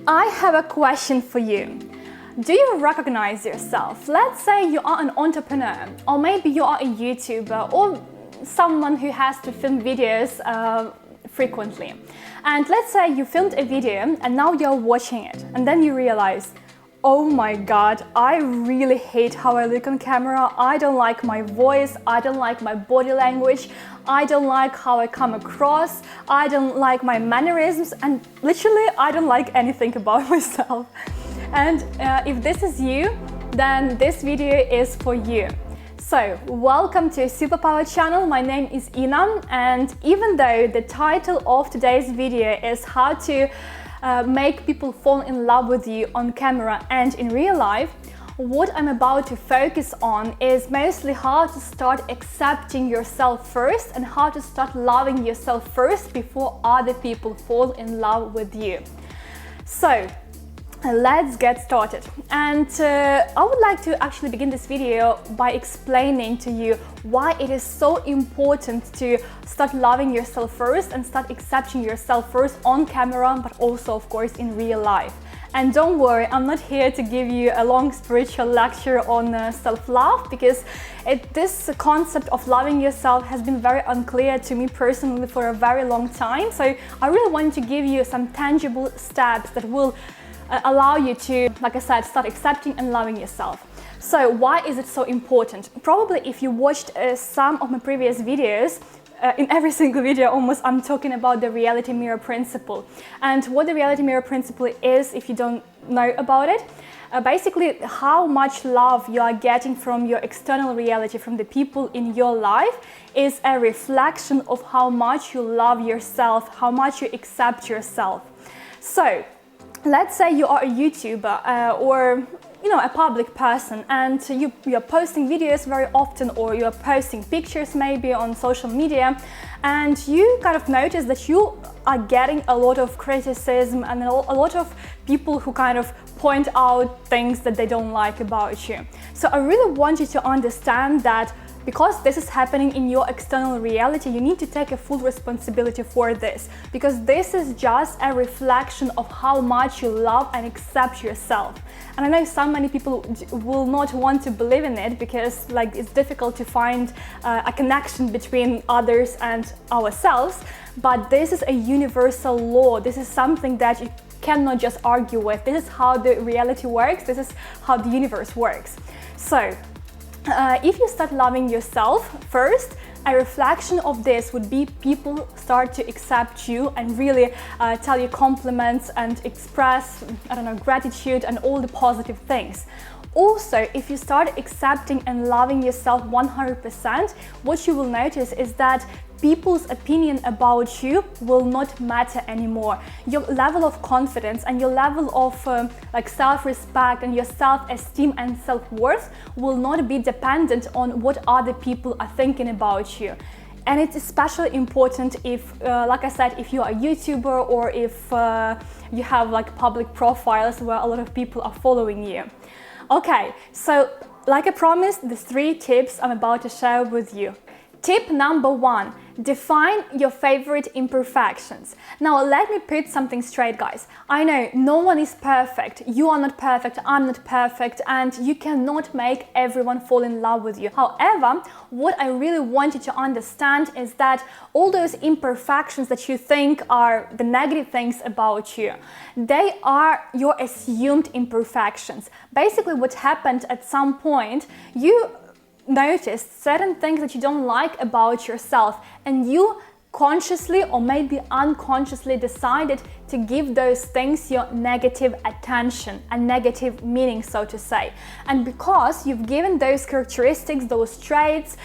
I have a question for you. Do you recognize yourself? Let's say you are an entrepreneur, or maybe you are a YouTuber, or someone who has to film videos frequently. And let's say you filmed a video and now you're watching it, and then you realize, oh my God, I really hate how I look on camera. I don't like my voice. I don't like my body language. I don't like how I come across. I don't like my mannerisms, and literally I don't like anything about myself. And if this is you, then this video is for you. So, welcome to Superpower channel. My name is Ina, and even though the title of today's video is how to make people fall in love with you on camera and in real life, what I'm about to focus on is mostly how to start accepting yourself first and how to start loving yourself first before other people fall in love with you. So, let's get started. And I would like to actually begin this video by explaining to you why it is so important to start loving yourself first and start accepting yourself first on camera, but also of course in real life. And don't worry, I'm not here to give you a long spiritual lecture on self-love, because this concept of loving yourself has been very unclear to me personally for a very long time. So I really want to give you some tangible steps that will allow you to, like I said, start accepting and loving yourself. So why is it so important? Probably if you watched some of my previous videos, in every single video almost, I'm talking about the reality mirror principle. And what the reality mirror principle is, if you don't know about it, basically how much love you are getting from your external reality, from the people in your life, is a reflection of how much you love yourself, how much you accept yourself. So let's say you are a YouTuber or a public person, and you're posting videos very often, or you're posting pictures maybe on social media, and you kind of notice that you are getting a lot of criticism and a lot of people who kind of point out things that they don't like about you. So I really want you to understand that because this is happening in your external reality, you need to take a full responsibility for this, because this is just a reflection of how much you love and accept yourself. And I know so many people will not want to believe in it, because it's difficult to find a connection between others and ourselves, but this is a universal law. This is something that you cannot just argue with. This is how the reality works. This is how the universe works. So if you start loving yourself first, a reflection of this would be people start to accept you and really tell you compliments and express, gratitude and all the positive things. Also, if you start accepting and loving yourself 100%, what you will notice is that people's opinion about you will not matter anymore. Your level of confidence and your level of self-respect and your self-esteem and self-worth will not be dependent on what other people are thinking about you. And it's especially important if, like I said, if you are a YouTuber, or if you have public profiles where a lot of people are following you. Okay, so like I promised, the 3 tips I'm about to share with you. Tip number 1, define your favorite imperfections. Now let me put something straight, guys. I know no one is perfect. You are not perfect, I'm not perfect, and you cannot make everyone fall in love with you. However, what I really want you to understand is that all those imperfections that you think are the negative things about you, they are your assumed imperfections. Basically, what happened at some point, you noticed certain things that you don't like about yourself, and you consciously or maybe unconsciously decided to give those things your negative attention and negative meaning, so to say. And because you've given those characteristics, those traits,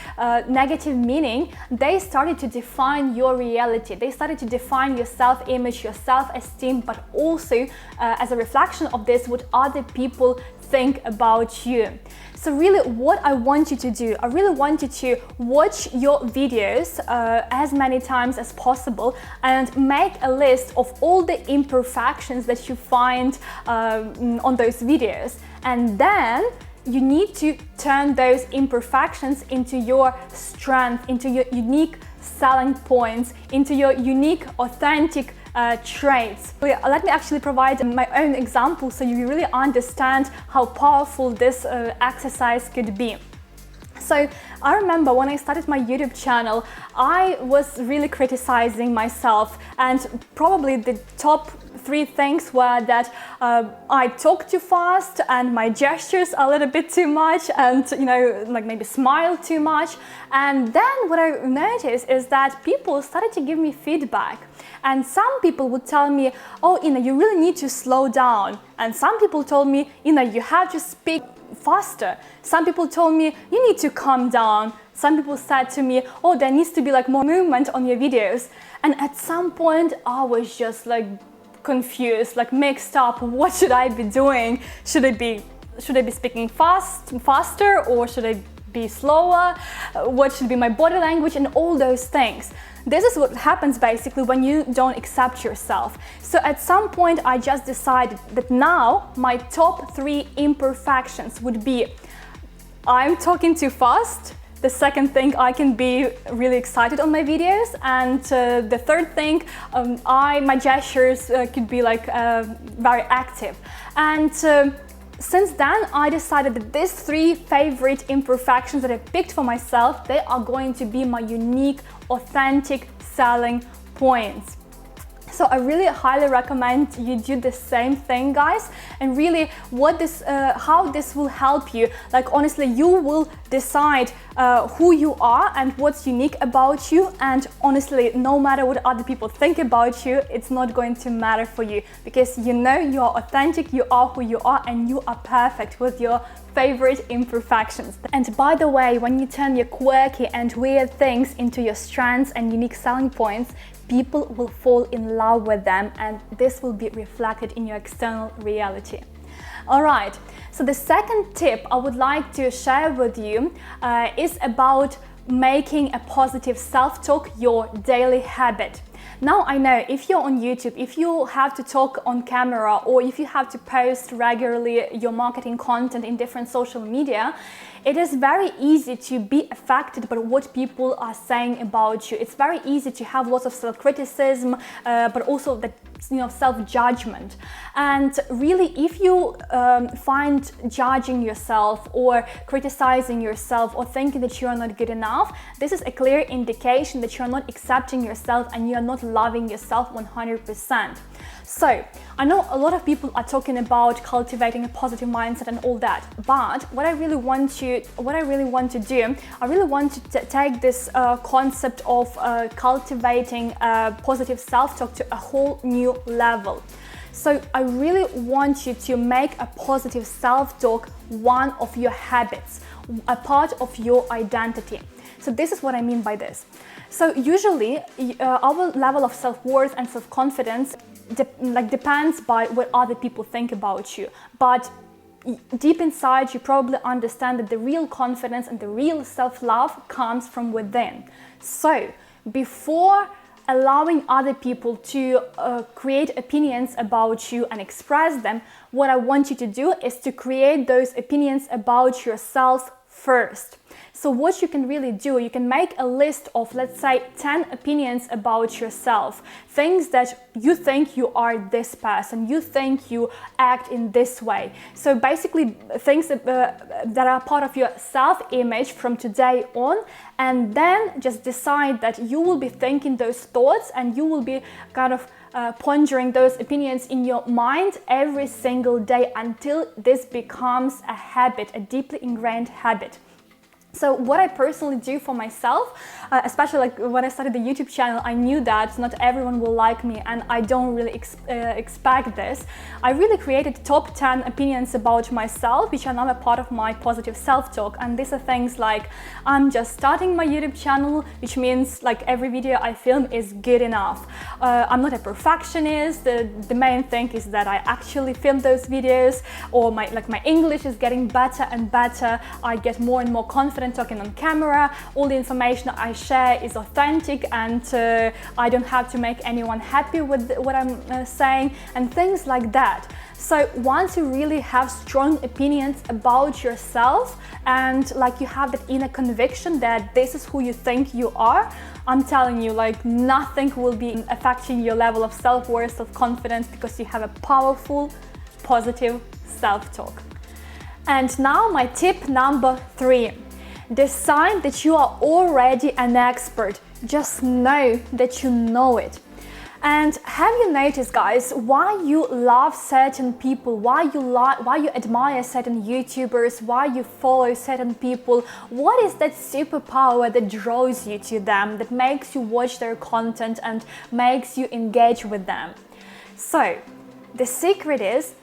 negative meaning, they started to define your reality. They started to define your self-image, your self-esteem, but also as a reflection of this, what other people think about you. So really what I want you to do, I really want you to watch your videos as many times as possible and make a list of all the imperfections that you find on those videos. And then you need to turn those imperfections into your strength, into your unique selling points, into your unique, authentic traits. Let me actually provide my own example so you really understand how powerful this exercise could be. So I remember when I started my YouTube channel, I was really criticizing myself, and probably the top 3 things were that I talk too fast and my gestures are a little bit too much, and like maybe smile too much. And then what I noticed is that people started to give me feedback, and some people would tell me, oh Ina, you really need to slow down, and some people told me, Ina, you have to speak faster. Some people told me you need to calm down. Some people said to me, oh, there needs to be like more movement on your videos. And at some point I was just like confused, like mixed up. What should I be doing? Should I be speaking faster, or should I be slower? What should be my body language, and all those things. This is what happens basically when you don't accept yourself. So at some point I just decided that now my top 3 imperfections would be: I'm talking too fast. The second thing, I can be really excited on my videos, and the third thing, my gestures could be like very active. And since then, I decided that these 3 favorite imperfections that I picked for myself, they are going to be my unique, authentic selling points. So I really highly recommend you do the same thing, guys. And really, how this will help you. Like honestly, you will decide who you are and what's unique about you. And honestly, no matter what other people think about you, it's not going to matter for you, because you know you are authentic, you are who you are, and you are perfect with your favorite imperfections. And by the way, when you turn your quirky and weird things into your strengths and unique selling points, people will fall in love with them, and this will be reflected in your external reality. All right, so the second tip I would like to share with you is about making a positive self-talk your daily habit. Now I know if you're on YouTube, if you have to talk on camera, or if you have to post regularly your marketing content in different social media, it is very easy to be affected by what people are saying about you. It's very easy to have lots of self-criticism, but also the self-judgment. And really, if you find judging yourself or criticizing yourself or thinking that you are not good enough, this is a clear indication that you are not accepting yourself and you are not loving yourself 100%. So I know a lot of people are talking about cultivating a positive mindset and all that, but what I really want to do, I really want to take this concept of cultivating positive self-talk to a whole new level. So I really want you to make a positive self-talk one of your habits, a part of your identity. So this is what I mean by this. So usually our level of self-worth and self-confidence depends by what other people think about you. But deep inside, you probably understand that the real confidence and the real self-love comes from within. So before allowing other people to create opinions about you and express them, what I want you to do is to create those opinions about yourself first. So what you can really do, you can make a list of, let's say, 10 opinions about yourself. Things that you think you are this person, you think you act in this way. So basically things that are part of your self-image from today on, and then just decide that you will be thinking those thoughts and you will be kind of pondering those opinions in your mind every single day until this becomes a habit, a deeply ingrained habit. So what I personally do for myself, especially like when I started the YouTube channel, I knew that not everyone will like me, and I don't really expect this. I really created top 10 opinions about myself, which are now a part of my positive self-talk. And these are things like, I'm just starting my YouTube channel, which means like every video I film is good enough. I'm not a perfectionist. The main thing is that I actually film those videos, or my English is getting better and better. I get more and more confident talking on camera. All the information I share is authentic, and I don't have to make anyone happy with what I'm saying, and things like that. So once you really have strong opinions about yourself and like you have that inner conviction that this is who you think you are, I'm telling you, like nothing will be affecting your level of self-worth, self-confidence, because you have a powerful, positive self-talk. And now my tip number 3. Decide that you are already an expert. Just know that you know it. And have you noticed, guys, why you love certain people, why you admire certain YouTubers, why you follow certain people? What is that superpower that draws you to them, that makes you watch their content and makes you engage with them? So, the secret is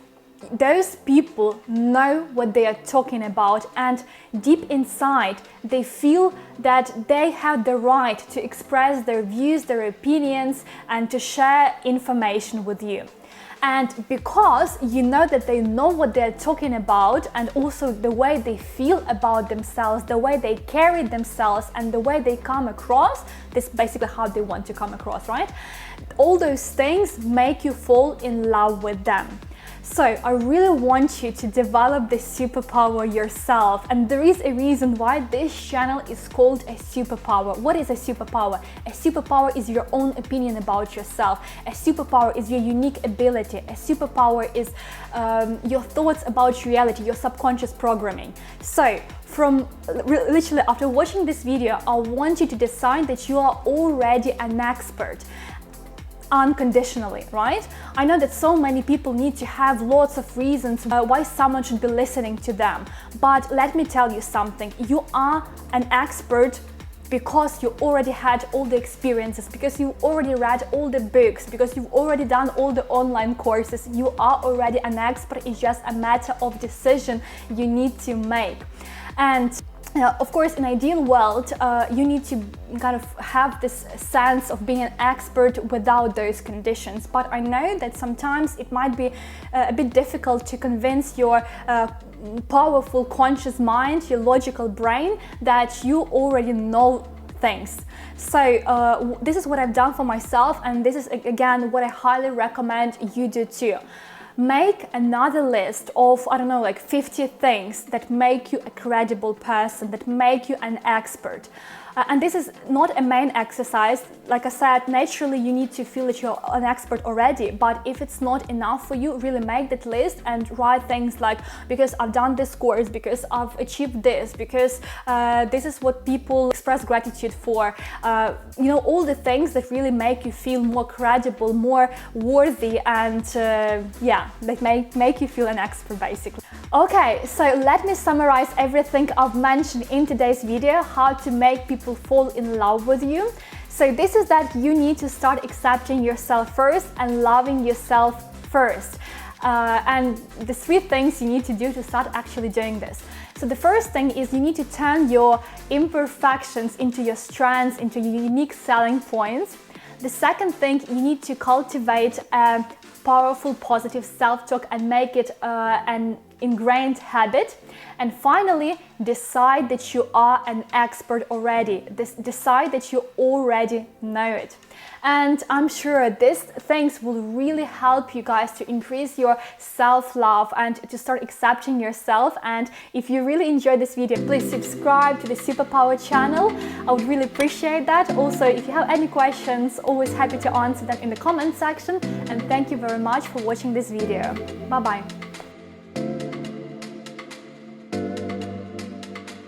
those people know what they are talking about, and deep inside they feel that they have the right to express their views, their opinions, and to share information with you. And because you know that they know what they're talking about, and also the way they feel about themselves, the way they carry themselves, and the way they come across, this is basically how they want to come across, right? All those things make you fall in love with them. So I really want you to develop this superpower yourself, and there is a reason why this channel is called a superpower. What is a superpower? A superpower is your own opinion about yourself. A superpower is your unique ability. A superpower is your thoughts about reality, your subconscious programming. So from literally after watching this video, I want you to decide that you are already an expert. Unconditionally, right? I know that so many people need to have lots of reasons why someone should be listening to them, but let me tell you something. You are an expert because you already had all the experiences, because you already read all the books, because you've already done all the online courses. You are already an expert. It's just a matter of decision you need to make. And of course, in an ideal world, you need to kind of have this sense of being an expert without those conditions. But I know that sometimes it might be a bit difficult to convince your powerful conscious mind, your logical brain, that you already know things. So this is what I've done for myself, and this is again what I highly recommend you do too. Make another list of, I don't know, like 50 things that make you a credible person, that make you an expert. And this is not a main exercise. Like I said, naturally you need to feel that you're an expert already, but if it's not enough for you, really make that list and write things like, because I've done this course, because I've achieved this, because this is what people express gratitude for. You know, all the things that really make you feel more credible, more worthy, and yeah, that make you feel an expert basically. Okay, so let me summarize everything I've mentioned in today's video, how to make people fall in love with you. So this is that you need to start accepting yourself first and loving yourself first. And the 3 things you need to do to start actually doing this. So the first thing is you need to turn your imperfections into your strengths, into your unique selling points. The second thing, you need to cultivate a powerful, positive self-talk and make it an ingrained habit. And finally, decide that you are an expert already. Decide that you already know it. And I'm sure these things will really help you guys to increase your self-love and to start accepting yourself. And if you really enjoyed this video, please subscribe to the Superpower channel. I would really appreciate that. Also, if you have any questions, always happy to answer them in the comment section. And thank you very much for watching this video. Bye-bye.